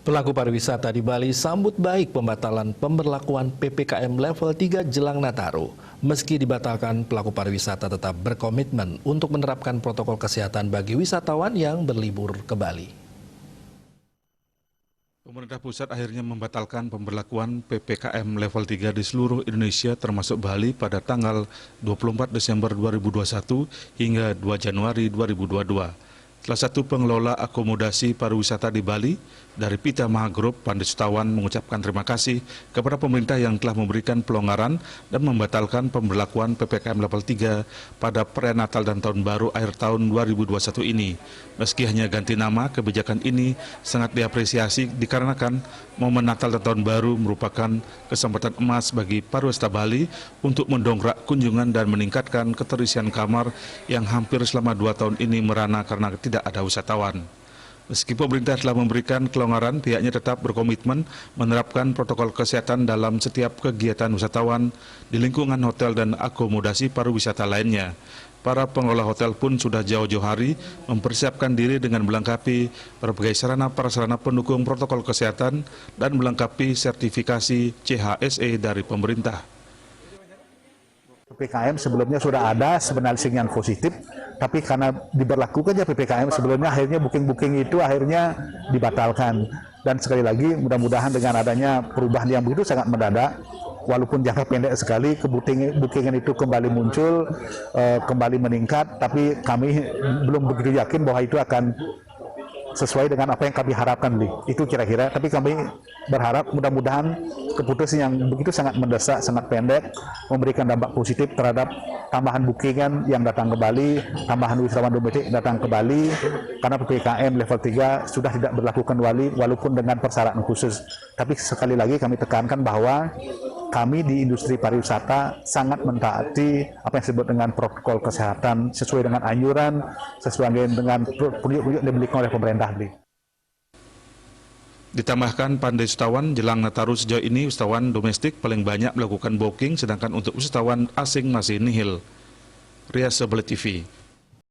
Pelaku pariwisata di Bali sambut baik pembatalan pemberlakuan PPKM level 3 jelang Nataru. Meski dibatalkan, pelaku pariwisata tetap berkomitmen untuk menerapkan protokol kesehatan bagi wisatawan yang berlibur ke Bali. Pemerintah pusat akhirnya membatalkan pemberlakuan PPKM level 3 di seluruh Indonesia termasuk Bali pada tanggal 24 Desember 2021 hingga 2 Januari 2022. Salah satu pengelola akomodasi pariwisata di Bali dari Pita Maha Group, Pandey Sutawan, mengucapkan terima kasih kepada pemerintah yang telah memberikan pelonggaran dan membatalkan pemberlakuan PPKM level 3 pada perayaan Natal dan Tahun Baru akhir tahun 2021 ini. Meski hanya ganti nama, kebijakan ini sangat diapresiasi dikarenakan momen Natal dan Tahun Baru merupakan kesempatan emas bagi pariwisata Bali untuk mendongkrak kunjungan dan meningkatkan keterisian kamar yang hampir selama 2 tahun ini merana karena tidak ada wisatawan. Meski pemerintah telah memberikan kelonggaran, pihaknya tetap berkomitmen menerapkan protokol kesehatan dalam setiap kegiatan wisatawan di lingkungan hotel dan akomodasi pariwisata lainnya. Para pengelola hotel pun sudah jauh-jauh hari mempersiapkan diri dengan melengkapi berbagai sarana prasarana pendukung protokol kesehatan dan melengkapi sertifikasi CHSE dari pemerintah. PPKM sebelumnya sudah ada sebenarnya sinyal positif, tapi karena diberlakukannya PPKM sebelumnya akhirnya booking itu akhirnya dibatalkan. Dan sekali lagi mudah-mudahan dengan adanya perubahan yang begitu sangat mendadak, walaupun jangka pendek sekali, bookingan itu kembali muncul, kembali meningkat, tapi kami belum begitu yakin bahwa itu akan sesuai dengan apa yang kami harapkan, itu kira-kira. Tapi kami berharap mudah-mudahan keputusan yang begitu sangat mendesak, sangat pendek, memberikan dampak positif terhadap tambahan bookingan yang datang ke Bali, tambahan wisatawan domestik datang ke Bali, karena PPKM level 3 sudah tidak berlakukan walaupun dengan persyaratan khusus. Tapi sekali lagi kami tekankan bahwa kami di industri pariwisata sangat mentaati apa yang disebut dengan protokol kesehatan sesuai dengan anjuran, sesuai dengan petunjuk yang diberikan oleh pemerintah. Ditambahkan Pandey Sutawan, jelang Nataru sejauh ini wisatawan domestik paling banyak melakukan booking, sedangkan untuk wisatawan asing masih nihil. Rias Sebelah TV.